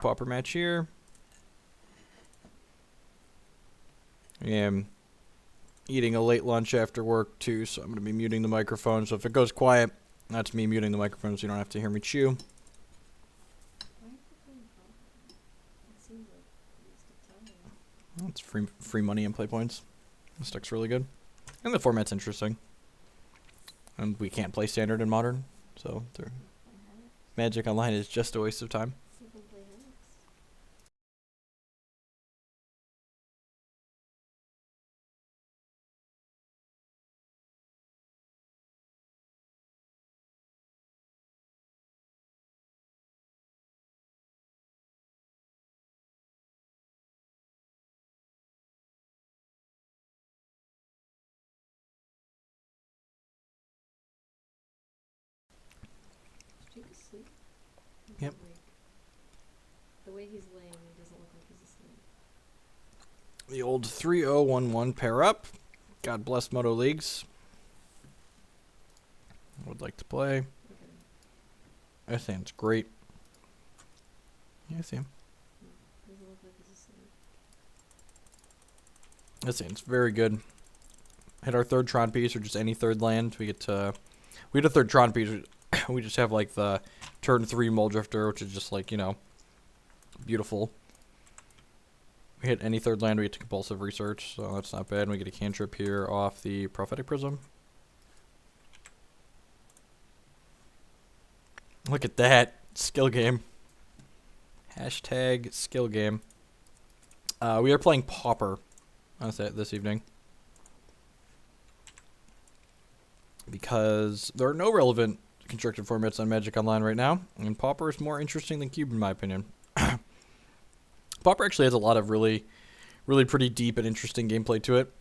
Pauper match here. I am eating a late lunch after work too, so I'm going to be muting the microphone. So if it goes quiet, that's me muting the microphone so you don't have to hear me chew. It's free money and play points. This deck's really good. And the format's interesting. And we can't play standard and modern, so Magic Online is just a waste of time. Yep. The way he's laying, he doesn't look like he's asleep. The old 3-0-1-1 pair up. God bless Moto Leagues. Would like to play. I think it's great. Yeah, I see him. Doesn't look like he's asleep. I see it's very good. Hit our third Tron piece or just any third land. We get a third Tron piece. We just have like the turn 3 Muldrifter, which is just like, you know, beautiful. We hit any third land, we get to Compulsive Research, so that's not bad. And we get a cantrip here off the Prophetic Prism. Look at that. Skill game. Hashtag skill game. We are playing Pauper this evening. Because there are no relevant constructed formats on Magic Online right now, and Pauper is more interesting than Cube in my opinion. Pauper actually has a lot of really pretty deep and interesting gameplay to it.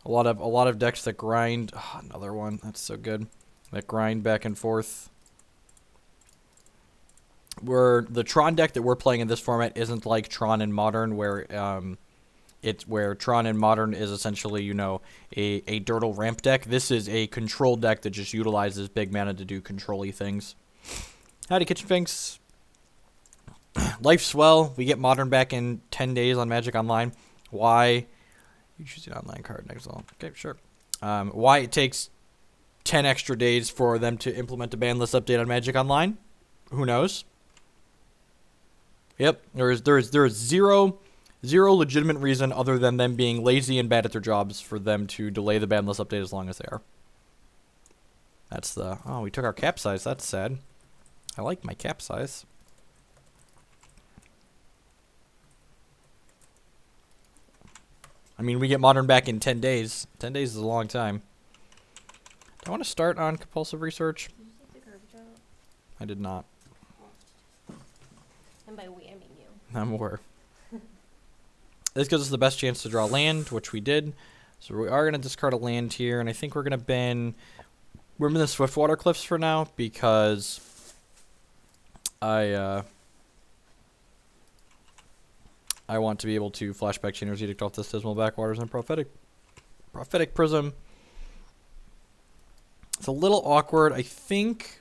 A lot of decks that grind. Oh, another one that's so good. That grind back and forth. Where the Tron deck that we're playing in this format isn't like Tron in Modern, where where Tron in Modern is essentially, you know, a Dirtle ramp deck. This is a control deck that just utilizes big mana to do control-y things. Howdy, Kitchen Finks. Life's Swell. We get Modern back in 10 days on Magic Online. Why? You choose an online card next level. Okay, sure. Why it takes 10 extra days for them to implement a ban list update on Magic Online? Who knows? Yep, there is zero legitimate reason other than them being lazy and bad at their jobs for them to delay the ban list update as long as they are. That's the... Oh, we took our cap size. That's sad. I like my cap size. I mean, we get Modern back in 10 days. 10 days is a long time. Do I want to start on Compulsive Research? Did you take the garbage out? I did not. And by we, I mean you. I'm aware. This gives us the best chance to draw land, which we did. So we are going to discard a land here, and I think we're going to ban... We're in the Swiftwater Cliffs for now, because I want to be able to flashback Chainer's Edict off this Dismal Backwaters and Prophetic Prism. It's a little awkward, I think...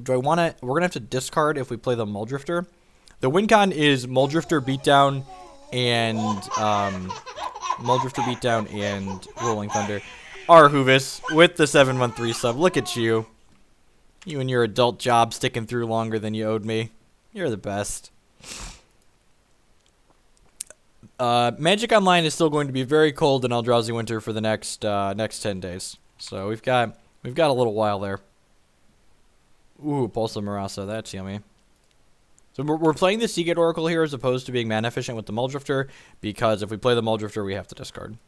Do I want to... We're going to have to discard if we play the Muldrifter. The win con is Muldrifter Beatdown and Rolling Thunder. Arhuvis with the 713 sub. Look at you. You and your adult job sticking through longer than you owed me. You're the best. Magic Online is still going to be very cold in Eldrazi Winter for the next 10 days. So we've got a little while there. Ooh, Pulse of Marasa, that's yummy. So we're playing the Seagate Oracle here as opposed to being mana efficient with the Muldrifter, because if we play the Muldrifter, we have to discard.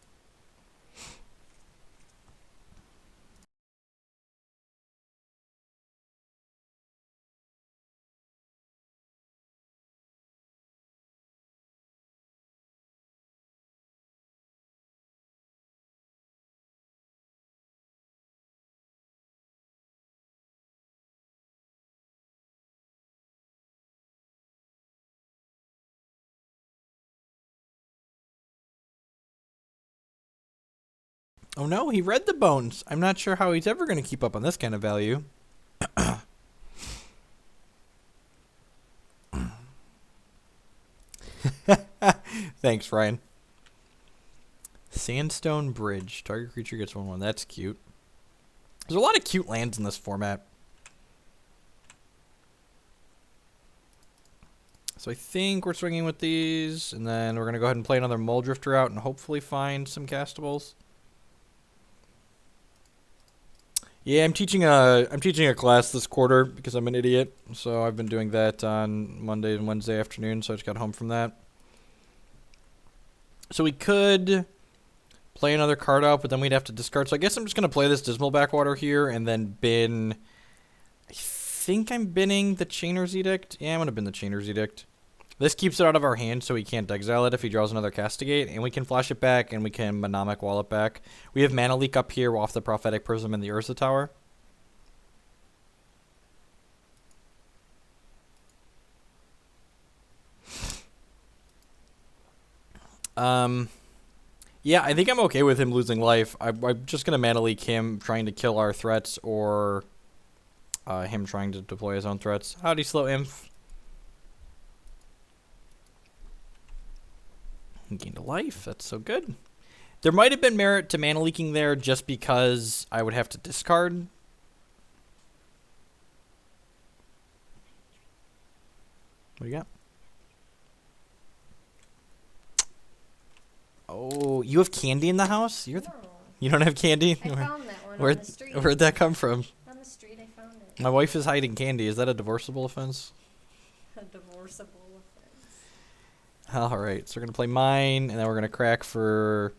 Oh no, he read the bones. I'm not sure how he's ever going to keep up on this kind of value. Thanks, Ryan. Sandstone Bridge. Target creature gets 1/1. That's cute. There's a lot of cute lands in this format. So I think we're swinging with these, and then we're going to go ahead and play another Muldrifter out and hopefully find some castables. Yeah, I'm teaching a class this quarter because I'm an idiot. So I've been doing that on Monday and Wednesday afternoon, so I just got home from that. So we could play another card out, but then we'd have to discard. So I guess I'm just going to play this Dismal Backwater here and then bin. I think I'm binning the Chainer's Edict. Yeah, I'm going to bin the Chainer's Edict. This keeps it out of our hand, so he can't exile it if he draws another Castigate, and we can flash it back, and we can Mnemonic Wall it back. We have Mana Leak up here off the Prophetic Prism and the Urza Tower. Yeah, I think I'm okay with him losing life. I'm just going to Mana Leak him trying to kill our threats, or him trying to deploy his own threats. Howdy, Slow Inf. He gained a life. That's so good. There might have been merit to Mana Leaking there just because I would have to discard. What do you got? Oh, you have candy in the house? You don't have candy? I found that one Where'd, on the street. where'd that come from? On the street, I found it. My wife is hiding candy. Is that a divorceable offense? A divorceable offense. Alright, so we're going to play mine, and then we're going to crack for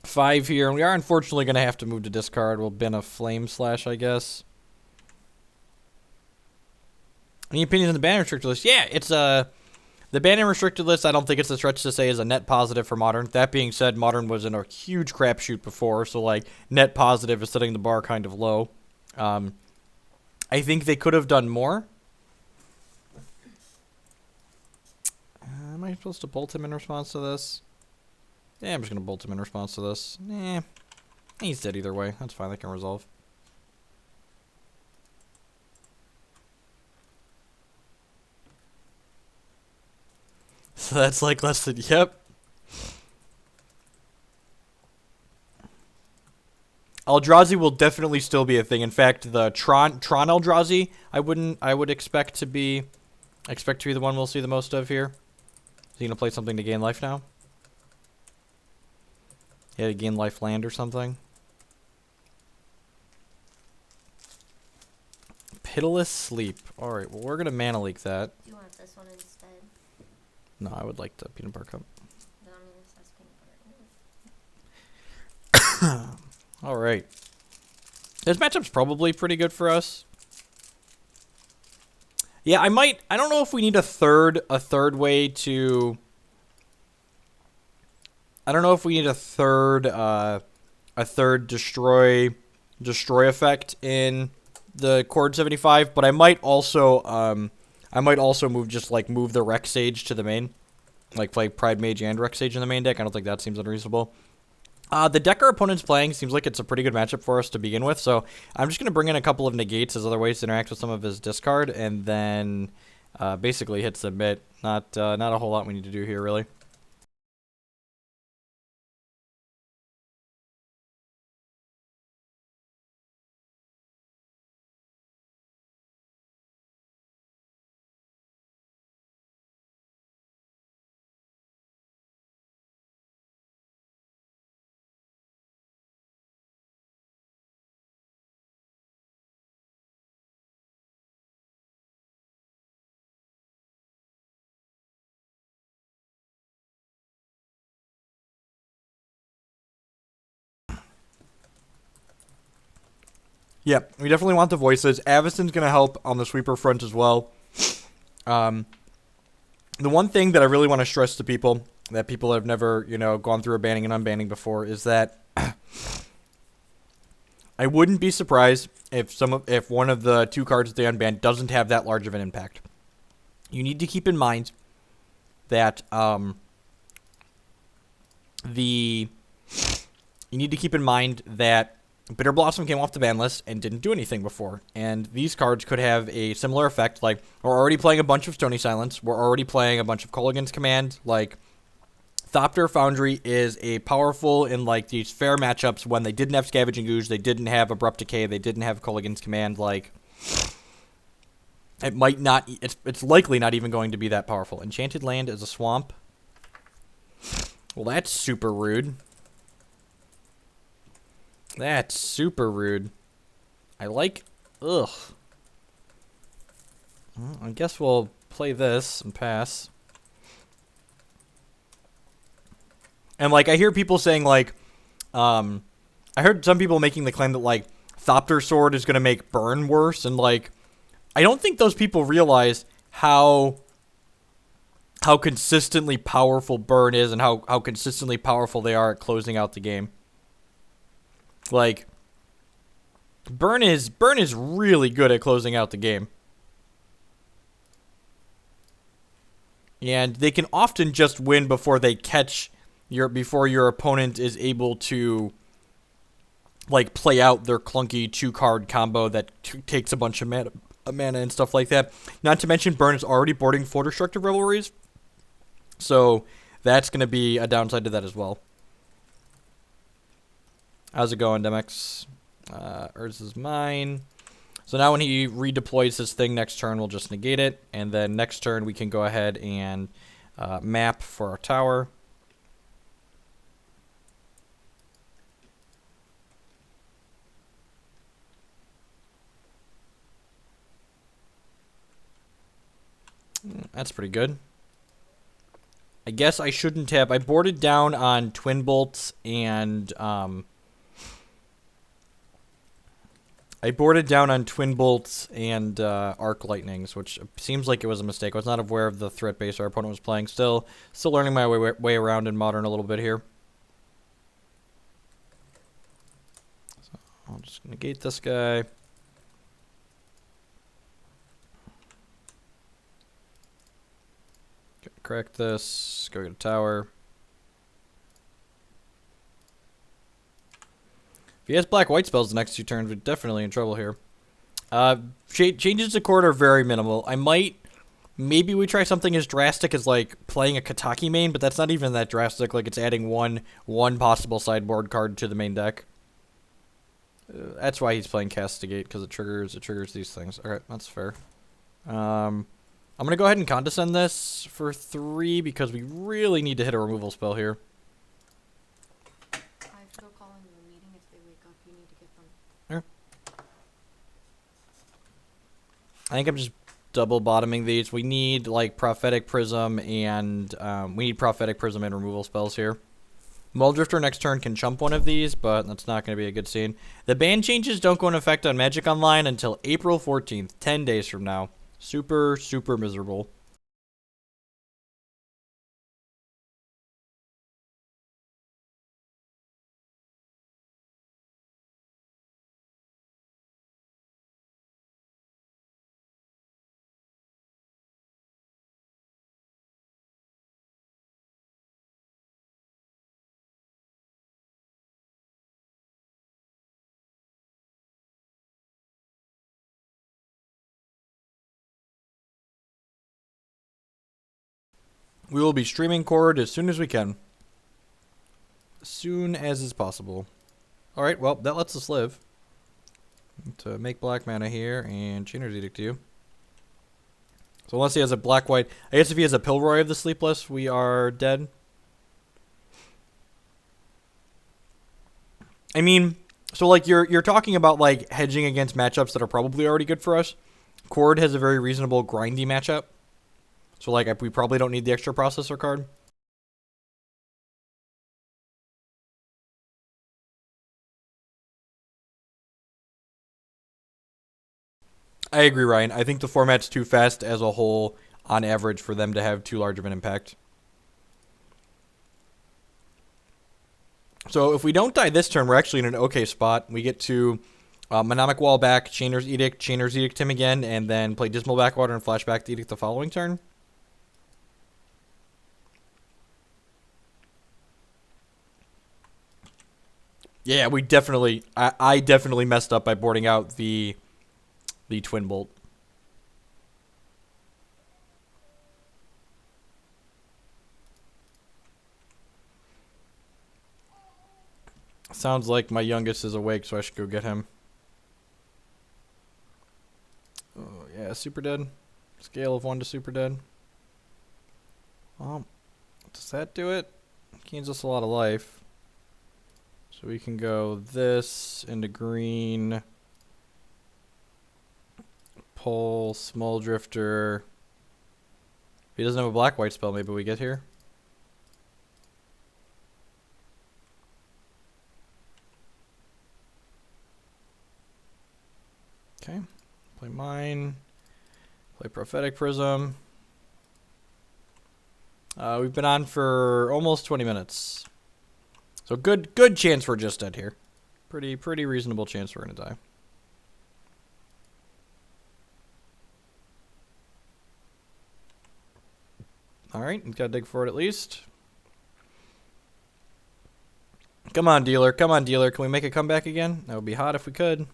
5 here. And we are unfortunately going to have to move to discard. We'll bin a Flame Slash, I guess. Any opinions on the ban restricted list? Yeah, it's the ban and restricted list. I don't think it's a stretch to say is a net positive for Modern. That being said, Modern was in a huge crapshoot before, so like net positive is setting the bar kind of low. I think they could have done more. Am I supposed to bolt him in response to this? Yeah, I'm just gonna bolt him in response to this. Eh, he's dead either way. That's fine. That can resolve. So that's like less than, yep. Eldrazi will definitely still be a thing. In fact, the Tron Eldrazi, I would expect to be the one we'll see the most of here. Is he gonna play something to gain life now? Yeah, to gain life land or something. Pitiless Sleep. Alright, well we're gonna Mana Leak that. Do you want this one instead? No, I would like the Peanut Butter Cup. No, I mean, this has peanut butter. Alright. This matchup's probably pretty good for us. Yeah, I don't know if we need a third way to... I don't know if we need a third destroy effect in the Chord 75, but I might also move the Rex Sage to the main. Like play Pride Mage and Rex Sage in the main deck. I don't think that seems unreasonable. The deck our opponent's playing seems like it's a pretty good matchup for us to begin with, so I'm just going to bring in a couple of negates as other ways to interact with some of his discard, and then basically hit submit. Not a whole lot we need to do here, really. Yeah, we definitely want the voices. Avacyn's going to help on the sweeper front as well. The one thing that I really want to stress to people, that people that have never, gone through a banning and unbanning before, is that I wouldn't be surprised if one of the two cards that they unbanned doesn't have that large of an impact. You need to keep in mind that Bitter Blossom came off the ban list and didn't do anything before. And these cards could have a similar effect. Like, we're already playing a bunch of Stony Silence. We're already playing a bunch of Kolaghan's Command. Like, Thopter Foundry is a powerful in like these fair matchups when they didn't have Scavenging Ooze, they didn't have Abrupt Decay, they didn't have Culligan's Command. Like, it might not. It's likely not even going to be that powerful. Enchanted Land is a swamp. Well, that's super rude. That's super rude. I like. Ugh. Well, I guess we'll play this and pass. And like I hear people saying like, I heard some people making the claim that like Thopter Sword is gonna make burn worse, and like I don't think those people realize how consistently powerful burn is and how consistently powerful they are at closing out the game. Like burn is really good at closing out the game. And they can often just win before they catch before your opponent is able to like play out their clunky 2-card combo that takes a bunch of mana and stuff like that. Not to mention burn is already boarding 4 Destructive Revelries. So that's going to be a downside to that as well. How's it going, Demex? Urz is mine. So now when he redeploys this thing next turn, we'll just negate it. And then next turn, we can go ahead and map for our tower. That's pretty good. I guess I shouldn't have. I boarded down on Twin Bolts and Arc Lightnings, which seems like it was a mistake. I was not aware of the threat base our opponent was playing. Still learning my way around in Modern a little bit here. So I'll just negate this guy. Correct this. Go get a tower. If he has black-white spells the next 2 turns, we're definitely in trouble here. Changes to court are very minimal. Maybe we try something as drastic as like playing a Kataki main, but that's not even that drastic. Like it's adding one possible sideboard card to the main deck. That's why he's playing Castigate, because it triggers these things. All right, that's fair. I'm going to go ahead and Condescend this for 3 because we really need to hit a removal spell here. I have to go call into a meeting. If they wake up, you need to get them. I think I'm just double bottoming these. We need like Prophetic Prism and removal spells here. Muldrifter next turn can chump one of these, but that's not going to be a good scene. The ban changes don't go into effect on Magic Online until April 14th, 10 days from now. Super, super miserable. We will be streaming Chord as soon as we can. As soon as is possible. Alright, well, that lets us live. To make black mana here and Chainer's Edict to you. So unless he has a black-white... I guess if he has a Pilroy of the Sleepless, we are dead. I mean, so like you're talking about like hedging against matchups that are probably already good for us. Chord has a very reasonable grindy matchup. So like we probably don't need the extra processor card. I agree, Ryan. I think the format's too fast as a whole on average for them to have too large of an impact. So if we don't die this turn, we're actually in an okay spot. We get to Mnemonic Wall back, Chainer's Edict him again, and then play Dismal Backwater and Flashback the Edict the following turn. Yeah, we definitely... I definitely messed up by boarding out the Twin Bolt. Sounds like my youngest is awake, so I should go get him. Oh, yeah, super dead. Scale of 1 to super dead. Does that do it? Gains us a lot of life. So we can go this into green. Pull, small drifter. If he doesn't have a black-white spell, maybe we get here. Okay. Play mine. Play prophetic prism. We've been on for almost 20 minutes. So good chance we're just dead here. Pretty reasonable chance we're gonna die. Alright, gotta dig for it at least. Come on, dealer. Come on, dealer. Can we make a comeback again? That would be hot if we could.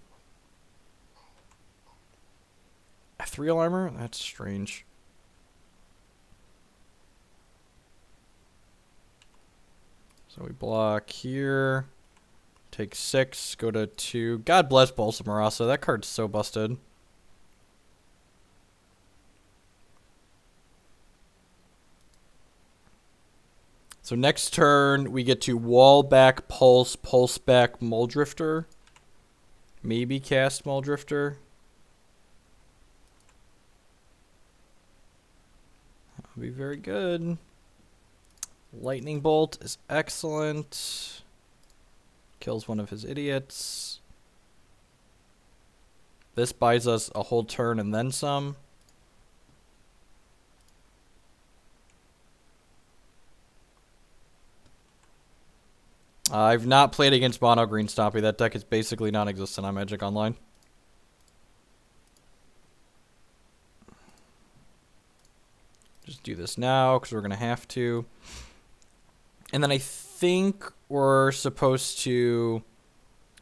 Ethereal armor? That's strange. So we block here. Take 6, go to 2. God bless Balsa Marasa. That card's so busted. So next turn, we get to wall back, pulse back, Muldrifter. Maybe cast Muldrifter. That would be very good. Lightning Bolt is excellent. Kills one of his idiots. This buys us a whole turn and then some. I've not played against Mono Green Stompy. That deck is basically non-existent on Magic Online. Just do this now because we're going to have to. And then I think we're supposed to...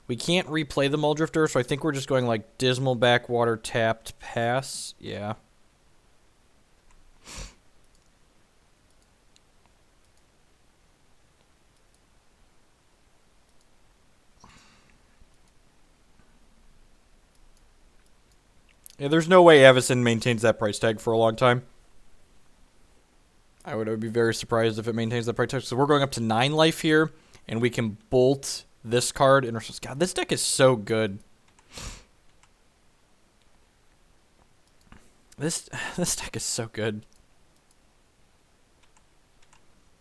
We can't replay the Muldrifter, so I think we're just going like Dismal Backwater, tapped, pass. Yeah. Yeah, there's no way Avacyn maintains that price tag for a long time. I would be very surprised if it maintains that price tag. So we're going up to 9 life here, and we can bolt this card. And God, this deck is so good. This deck is so good.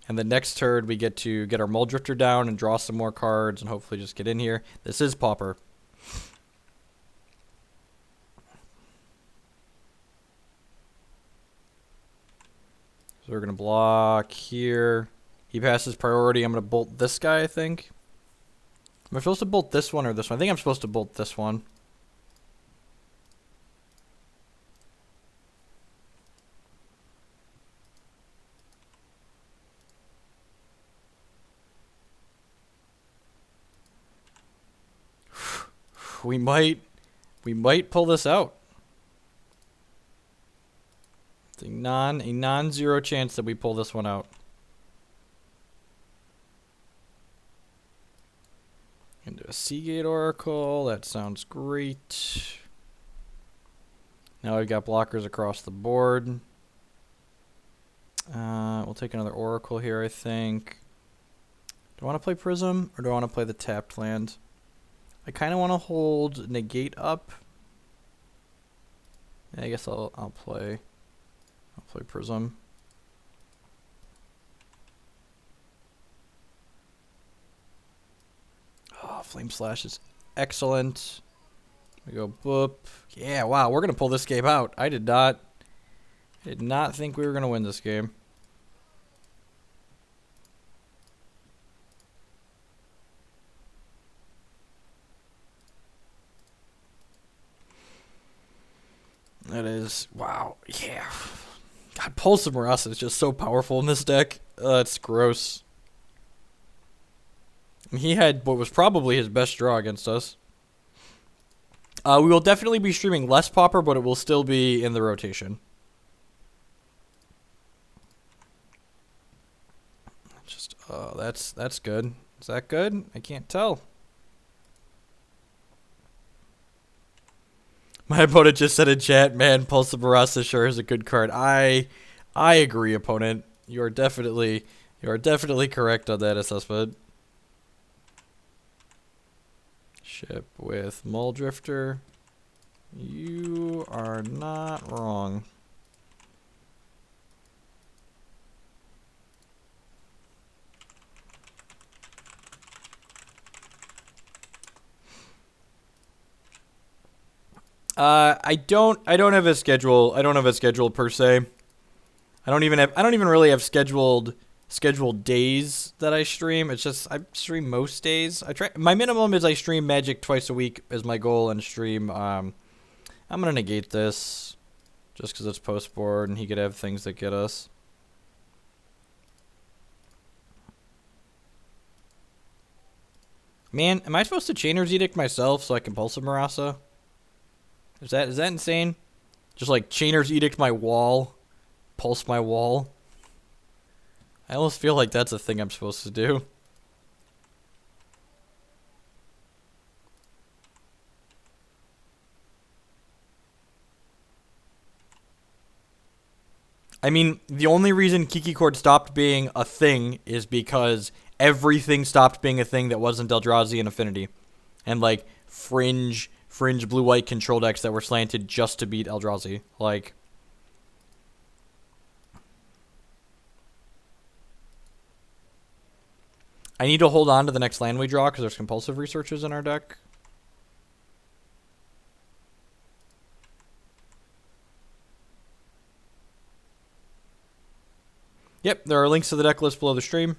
And the next turn, we get to get our Muldrifter down and draw some more cards and hopefully just get in here. This is Pauper. So we're going to block here. He passes priority. I'm going to bolt this guy, I think. Am I supposed to bolt this one or this one? I think I'm supposed to bolt this one. We might pull this out. It's a non-zero chance that we pull this one out. Into a Seagate Oracle. That sounds great. Now we've got blockers across the board. We'll take another Oracle here, I think. Do I want to play Prism or do I want to play the tapped land? I kind of want to hold Negate up. Yeah, I guess I'll play Prism. Oh, Flame Slash is excellent. We go boop. Yeah, wow, we're gonna pull this game out. I did not think we were gonna win this game. That is, wow, yeah. God, Pulse of Marasa is just so powerful in this deck. It's gross. He had what was probably his best draw against us. We will definitely be streaming less Pauper, but it will still be in the rotation. Just, that's good. Is that good? I can't tell. My opponent just said in chat, man, Pulse of Barasa sure is a good card. I agree, opponent. You are definitely correct on that assessment. Ship with Muldrifter. You are not wrong. I don't have a schedule. I don't have a schedule per se. I don't even really have scheduled days that I stream. It's just I stream most days. My minimum is I stream Magic twice a week is my goal, and stream I'm gonna negate this just because it's post board and he could have things that get us. Man, am I supposed to Chainer's Edict myself so I can Pulse of Marasa? Is that insane? Just like Chainer's Edict my wall, Pulse my wall. I almost feel like that's a thing I'm supposed to do. I mean, the only reason Kiki Court stopped being a thing is because everything stopped being a thing that wasn't Eldrazi and Affinity. And like fringe blue-white control decks that were slanted just to beat Eldrazi. Like, I need to hold on to the next land we draw because there's compulsive researches in our deck. Yep, there are links to the deck list below the stream.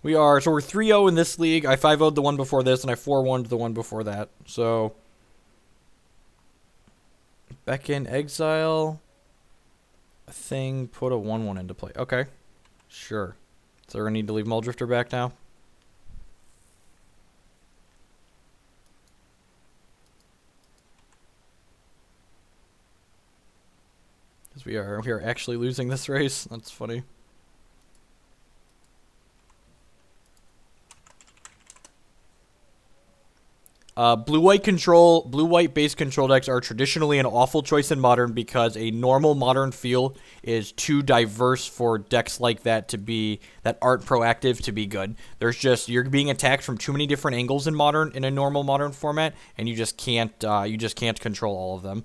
We're 3-0 in this league. I 5-0'd the one before this, and I 4-1'd the one before that. So, Beckon, exile a thing, put a 1/1 into play. Okay, sure. So we're gonna need to leave Muldrifter back now. Because we are actually losing this race. That's funny. Blue-white base control decks are traditionally an awful choice in Modern because a normal Modern field is too diverse for decks like that that aren't proactive to be good. You're being attacked from too many different angles in a normal Modern format, and you just can't control all of them.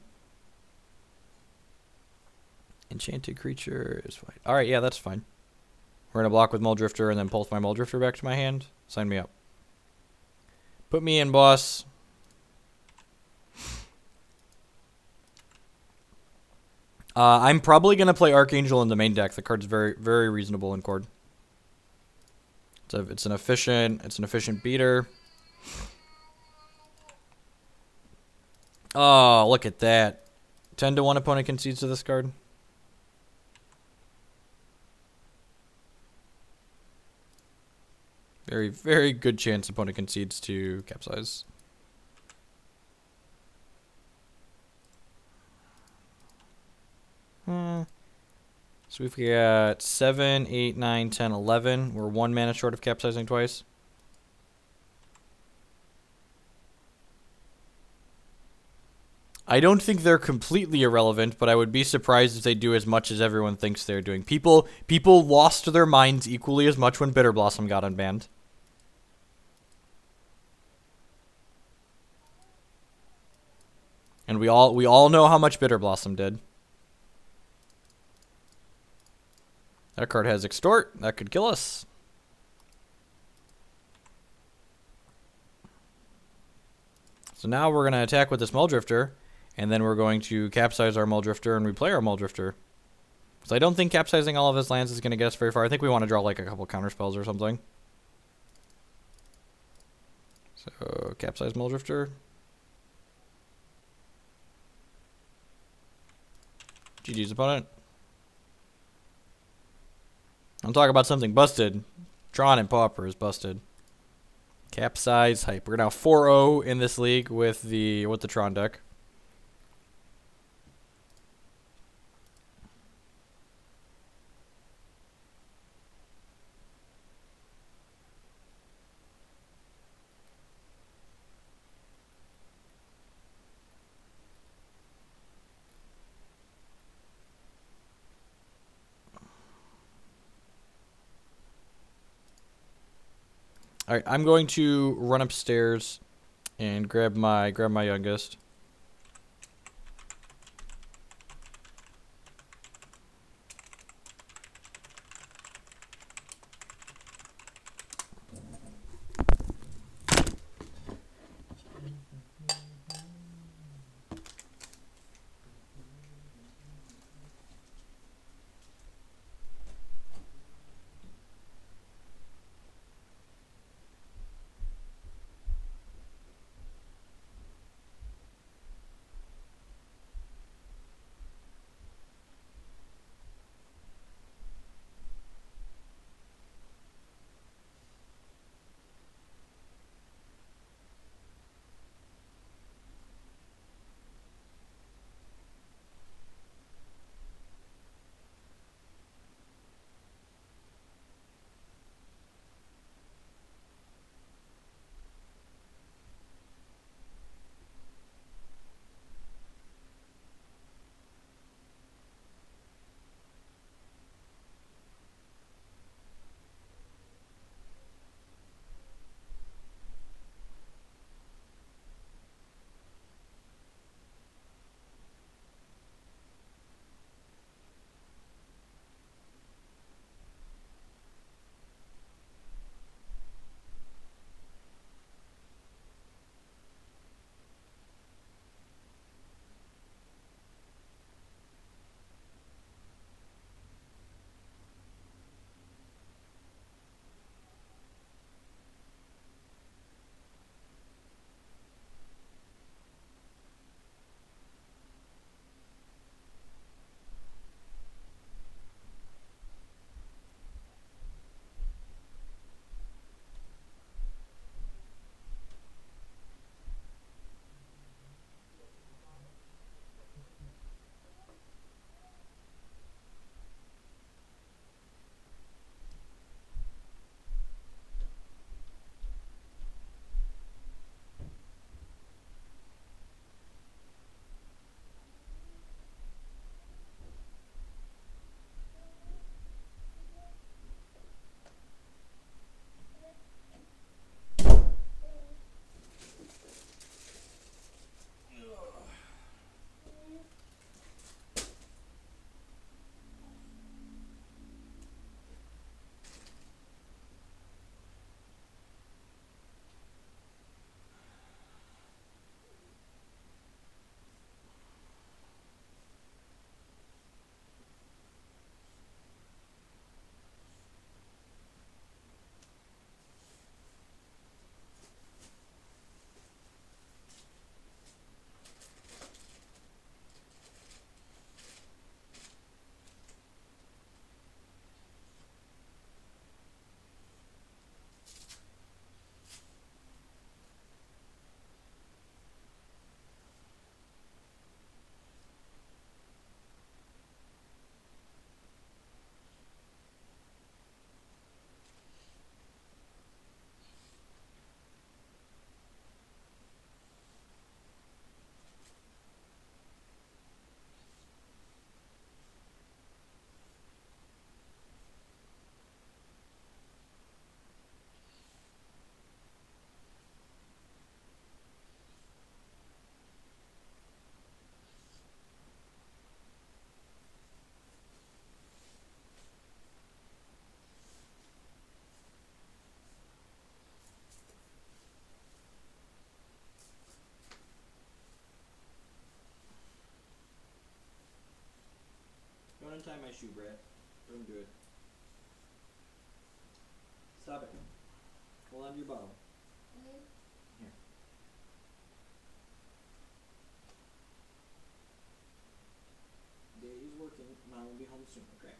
Enchanted creature is fine. All right, yeah, that's fine. We're gonna block with Muldrifter and then pulse my Muldrifter back to my hand. Sign me up. Put me in, boss. I'm probably gonna play Archangel in the main deck. The card's very, very reasonable in Chord. It's an efficient beater. Oh, look at that. 10-1 opponent concedes to this card. Very, very good chance opponent concedes to Capsize. So we've got 7, 8, 9, 10, 11. We're 1 mana short of capsizing twice. I don't think they're completely irrelevant, but I would be surprised if they do as much as everyone thinks they're doing. People lost their minds equally as much when Bitter Blossom got unbanned. And we all know how much Bitter Blossom did. That card has Extort. That could kill us. So now we're going to attack with this Muldrifter, and then we're going to capsize our Muldrifter and replay our Muldrifter. Because I don't think capsizing all of his lands is going to get us very far. I think we want to draw like a couple counter spells or something. So, capsize Muldrifter. GG's opponent. I'm talking about something busted. Tron and Pauper is busted. Capsize hype. We're now 4-0 in this league with the Tron deck. All right, I'm going to run upstairs and grab my youngest. Don't untie my shoe, Brett. Don't do it. Stop it. Hold on to your bottle. Here. Daddy's working. Mom will be home soon, okay?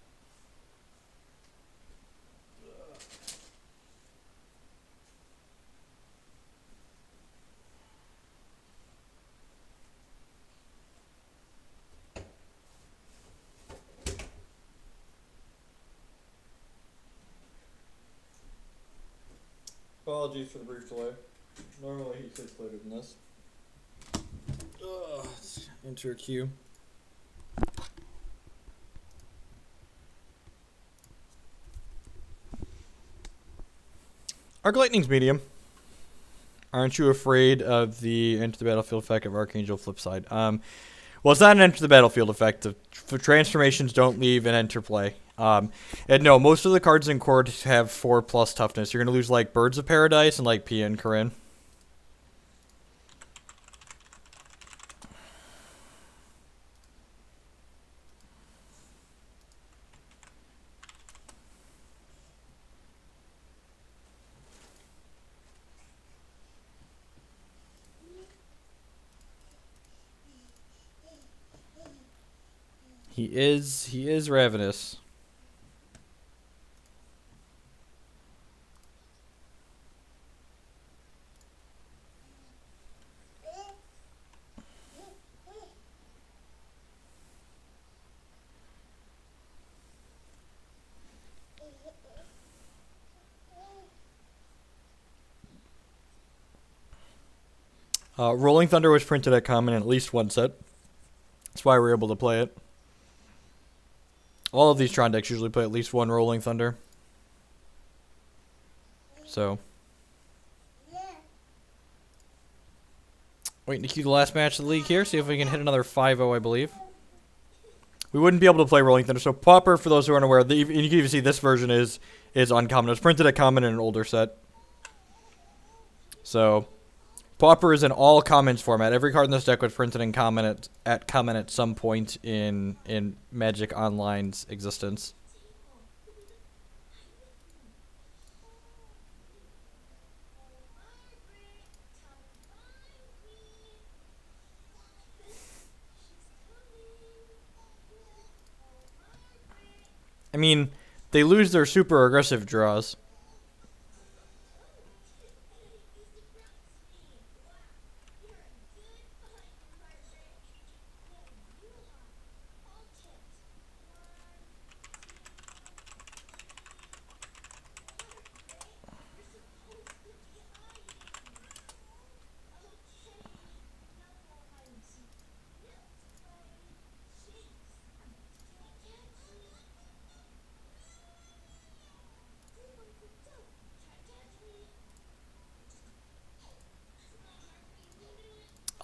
Apologies for the brief delay. Normally he sits later than this. Let's enter a queue. Arc Lightning's medium. Aren't you afraid of the enter the battlefield effect of Archangel flip side? Well, it's not an enter the battlefield effect. The transformations don't leave an interplay. And no, most of the cards in Court have 4+ toughness. You're going to lose like Birds of Paradise and like Pia and Corinne. He is ravenous. Rolling Thunder was printed at common in at least one set. That's why we're able to play it. All of these Tron decks usually play at least one Rolling Thunder. So. Waiting to cue the last match of the league here. See if we can hit another 5-0, I believe. We wouldn't be able to play Rolling Thunder. So Pauper, for those who aren't aware, you can even see this version is uncommon. It was printed at common in an older set. So Pauper is an all commons format. Every card in this deck was printed in common at some point in Magic Online's existence. I mean, they lose their super aggressive draws.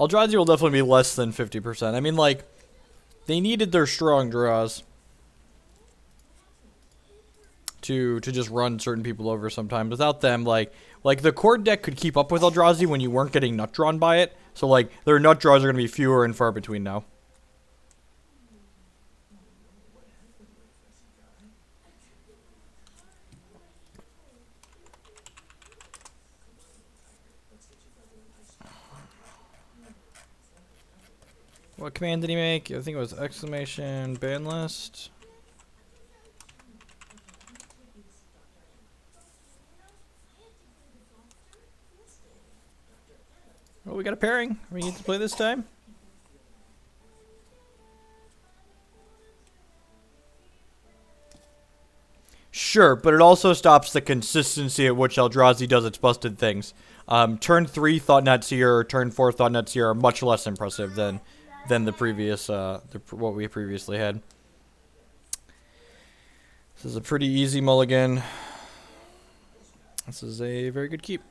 Eldrazi will definitely be less than 50%. I mean, like, they needed their strong draws to just run certain people over sometimes. Without them, like the Cord deck could keep up with Eldrazi when you weren't getting nut drawn by it. So, like, their nut draws are going to be fewer and far between now. What command did he make? I think it was exclamation ban list. Oh, we got a pairing. We need to play this time. Sure, but it also stops the consistency at which Eldrazi does its busted things. Turn 3 Thought-Knot Seer or turn 4 Thought-Knot Seer are much less impressive than the previous what we previously had. This is a pretty easy mulligan. This is a very good keep.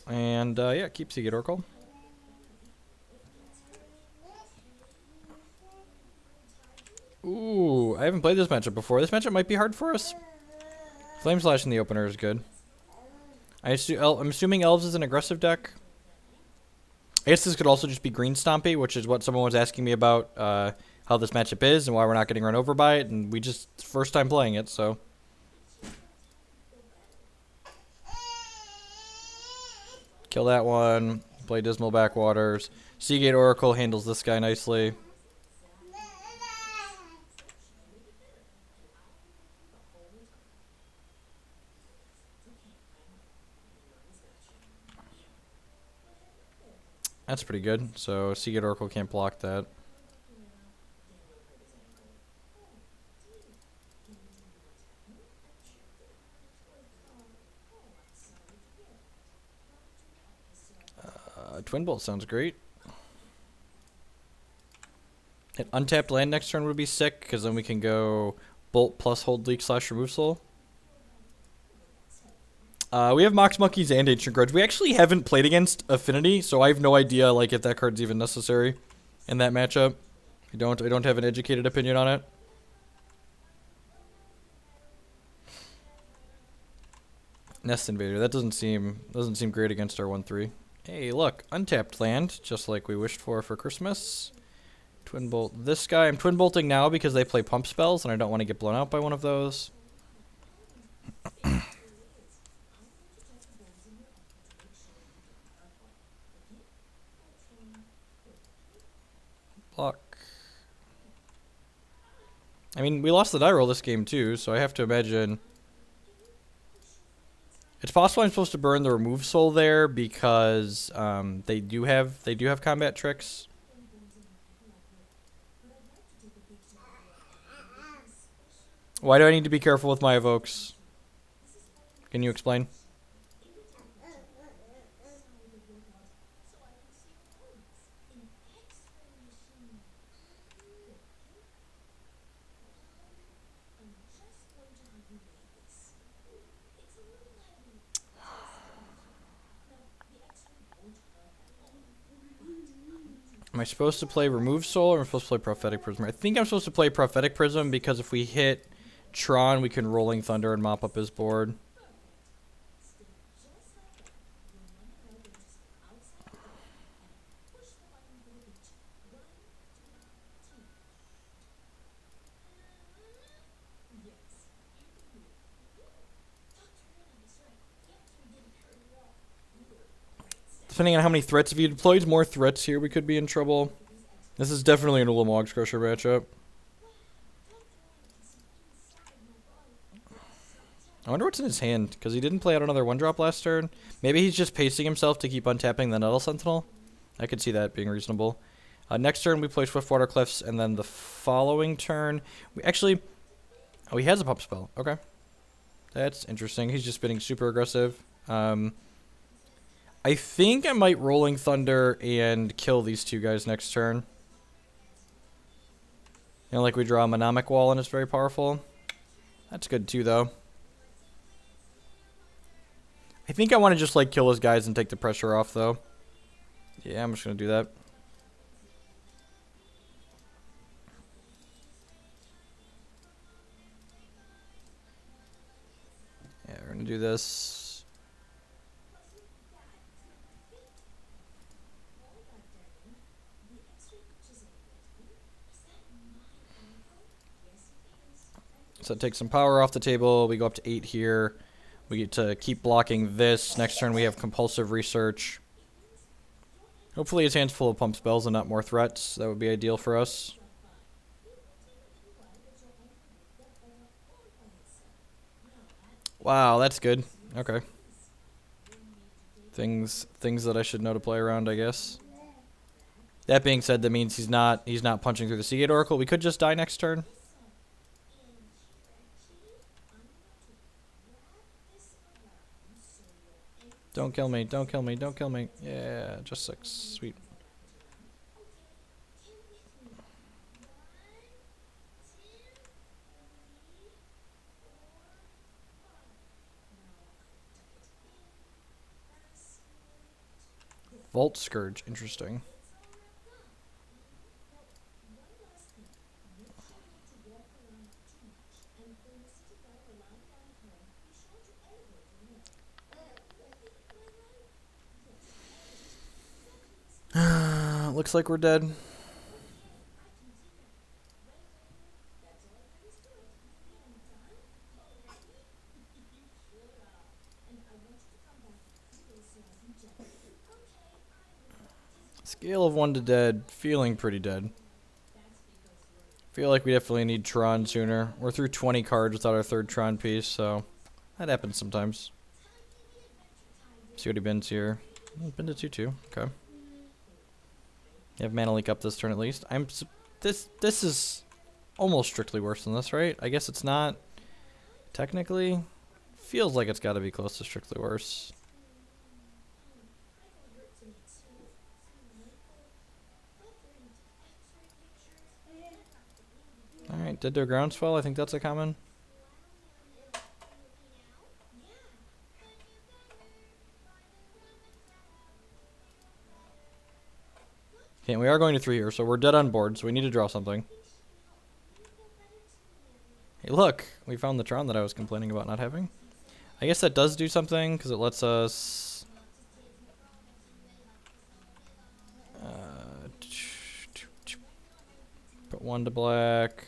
And yeah, keep Seagate Oracle. Ooh, I haven't played this matchup before. This matchup might be hard for us. Flame Slash in the opener is good. I'm assuming Elves is an aggressive deck. I guess this could also just be Green Stompy, which is what someone was asking me about how this matchup is and why we're not getting run over by it. And we just, first time playing it, so. Kill that one. Play Dismal Backwaters. Seagate Oracle handles this guy nicely. That's pretty good. So Seagate Oracle can't block that. Twin Bolt sounds great. An untapped land next turn would be sick, because then we can go Bolt plus Hold Leak / Remove Soul. We have Mox Monkeys and Ancient Grudge. We actually haven't played against Affinity, so I have no idea like if that card's even necessary in that matchup. I don't have an educated opinion on it. Nest Invader. That doesn't seem great against our 1/3. Hey, look, untapped land, just like we wished for Christmas. Twin Bolt this guy. I'm Twin Bolting now because they play pump spells, and I don't want to get blown out by one of those. Block. I mean, we lost the die roll this game too, so I have to imagine it's possible I'm supposed to burn the remove soul there because they do have combat tricks. Why do I need to be careful with my evokes? Can you explain? Am I supposed to play Remove Soul or am I supposed to play Prophetic Prism? I think I'm supposed to play Prophetic Prism because if we hit Tron, we can Rolling Thunder and mop up his board. Depending on how many threats, if he deploys more threats here, we could be in trouble. This is definitely an Ulamog's Crusher matchup. I wonder what's in his hand, because he didn't play out another 1-drop last turn. Maybe he's just pacing himself to keep untapping the Nettle Sentinel. I could see that being reasonable. Next turn, we play Swiftwater Cliffs, and then the following turn, we actually... Oh, he has a pump spell. Okay. That's interesting. He's just being super aggressive. I think I might Rolling Thunder and kill these two guys next turn. You know, like we draw a Monomic Wall and it's very powerful. That's good too, though. I think I want to just, like, kill those guys and take the pressure off, though. Yeah, I'm just going to do that. Yeah, we're going to do this. So take some power off the table. We go up to 8 here. We get to keep blocking this. Next turn we have Compulsive Research. Hopefully his hand's full of pump spells and not more threats. That would be ideal for us. Wow, that's good. Okay. Things that I should know to play around, I guess. That being said, that means he's not punching through the Seagate Oracle. We could just die next turn. Don't kill me, don't kill me, don't kill me. Yeah, just 6. Sweet. Volt Scourge, interesting. Looks like we're dead. Scale of 1 to dead, feeling pretty dead. Feel like we definitely need Tron sooner. We're through 20 cards without our 3rd Tron piece, so that happens sometimes. See what he bends here. Bend to 2/2. Okay. You have mana leak up this turn at least. This is almost strictly worse than this, right? I guess it's not. Technically, feels like it's got to be close to strictly worse. Alright, dead to a groundswell. I think that's a common. Okay, and we are going to 3 here, so we're dead on board, so we need to draw something. Hey, look! We found the Tron that I was complaining about not having. I guess that does do something, because it lets us... put 1 to black.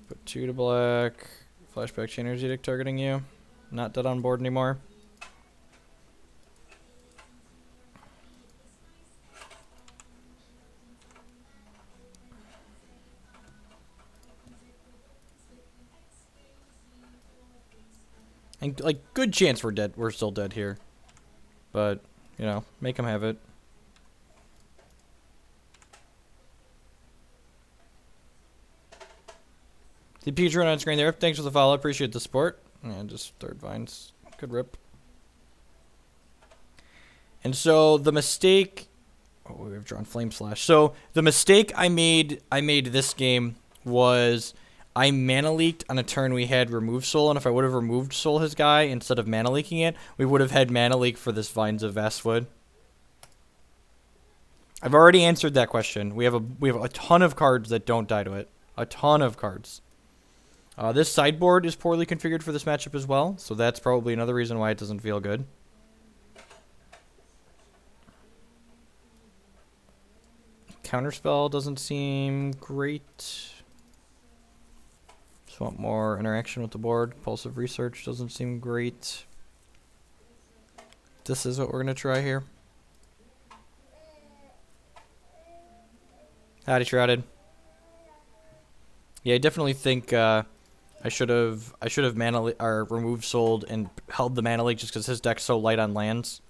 Put 2 to black. Flashback Chain Energy Edict targeting you. Not dead on board anymore. And, like, good chance we're dead. We're still dead here. But, you know, make them have it. The Pikachu on screen there. Thanks for the follow. Appreciate the support. And just third vines. Good rip. And so the mistake... Oh, we've drawn Flame Slash. So the mistake I made this game was I mana leaked on a turn we had Remove Soul, and if I would have removed Soul his guy instead of mana leaking it, we would have had mana leak for this Vines of Vastwood. I've already answered that question. We have a ton of cards that don't die to it. A ton of cards. This sideboard is poorly configured for this matchup as well, so that's probably another reason why it doesn't feel good. Counterspell doesn't seem great. Just want more interaction with the board. Compulsive Research doesn't seem great. This is what we're going to try here. Howdy, Shrouded. Yeah, I definitely think I should have removed Sold and held the Mana Leak just because his deck's so light on lands.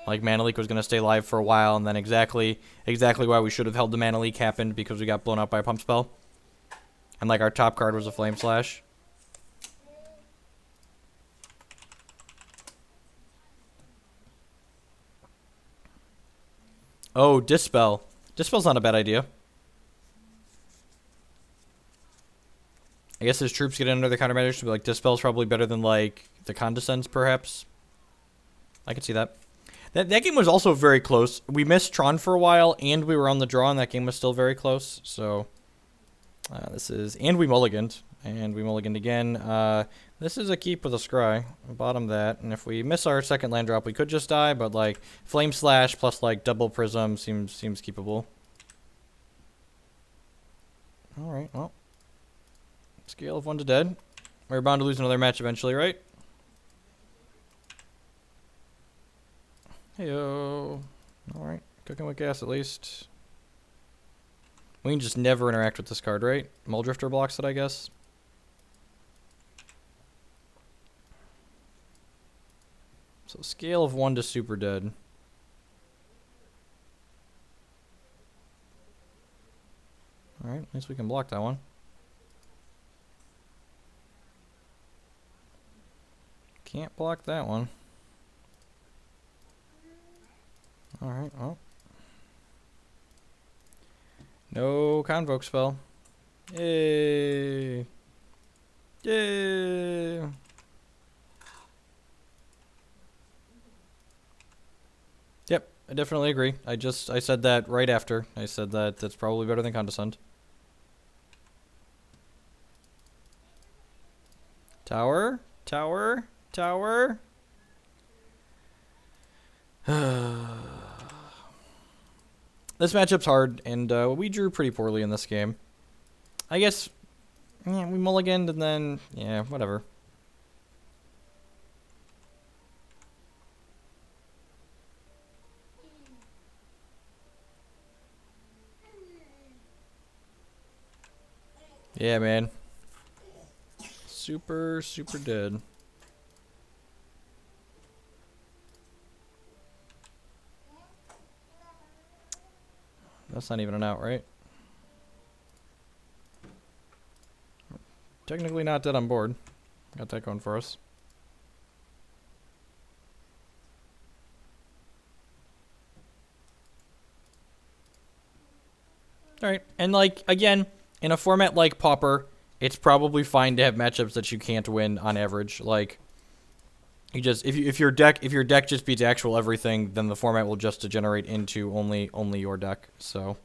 Like, Mana Leak was going to stay live for a while, and then exactly why we should have held the Mana Leak happened because we got blown out by a Pump Spell. And, like, our top card was a Flame Slash. Oh, Dispel. Dispel's not a bad idea. I guess his troops get under the countermeasures to be like, Dispel's probably better than, like, the Condescends, perhaps. I can see that. That game was also very close. We missed Tron for a while, and we were on the draw, and that game was still very close. So, this is... And we mulliganed. And we mulliganed again. This is a keep with a scry. Bottom that. And if we miss our second land drop, we could just die, but, like, Flame Slash plus, like, double Prism seems keepable. Alright, well. Scale of 1 to dead. We're bound to lose another match eventually, right? Heyo. Alright. Cooking with gas at least. We can just never interact with this card, right? Muldrifter blocks it, I guess. So scale of 1 to super dead. Alright, at least we can block that one. Can't block that one. Alright, well. No Convoke spell. Yay! Yay! Yep, I definitely agree. I said that right after. I said that that's probably better than Condescend. Tower? Tower? Tower? This matchup's hard, and we drew pretty poorly in this game. I guess, yeah, we mulliganed, and then, yeah, whatever. Yeah, man. Super, super dead. That's not even an out, right? Technically not dead on board. Got that going for us. Alright, and like, again, in a format like Pauper, it's probably fine to have matchups that you can't win on average. Like, You just if your deck just beats actual everything, then the format will just degenerate into only your deck. So.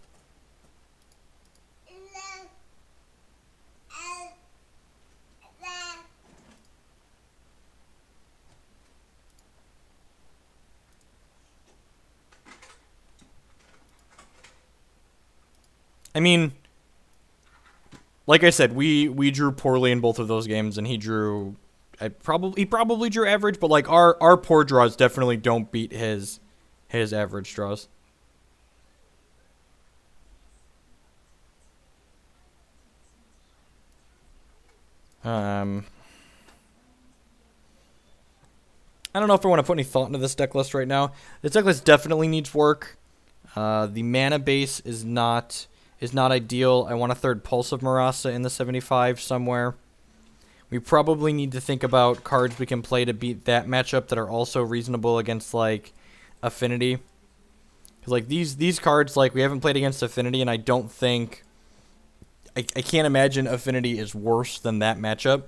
I mean, like I said, we drew poorly in both of those games, and he probably drew average, but like our poor draws definitely don't beat his average draws. I don't know if I want to put any thought into this deck list right now. This deck list definitely needs work. The mana base is not ideal. I want a third Pulse of Marasa in the 75 somewhere. We probably need to think about cards we can play to beat that matchup that are also reasonable against, like, Affinity. Because, like, these cards, like, we haven't played against Affinity, and I don't think... I can't imagine Affinity is worse than that matchup.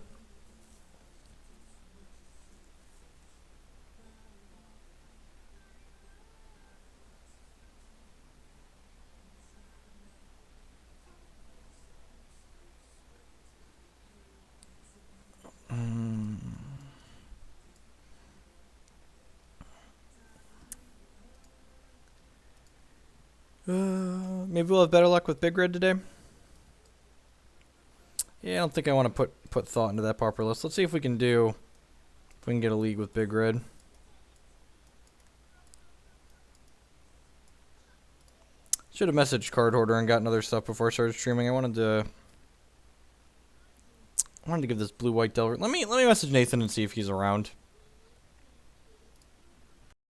Maybe we'll have better luck with Big Red today. Yeah, I don't think I want to put thought into that Pauper list. Let's see if we can get a league with Big Red. Should have messaged Card Hoarder and gotten other stuff before I started streaming. I wanted to give this blue-white Delver. Let me message Nathan and see if he's around.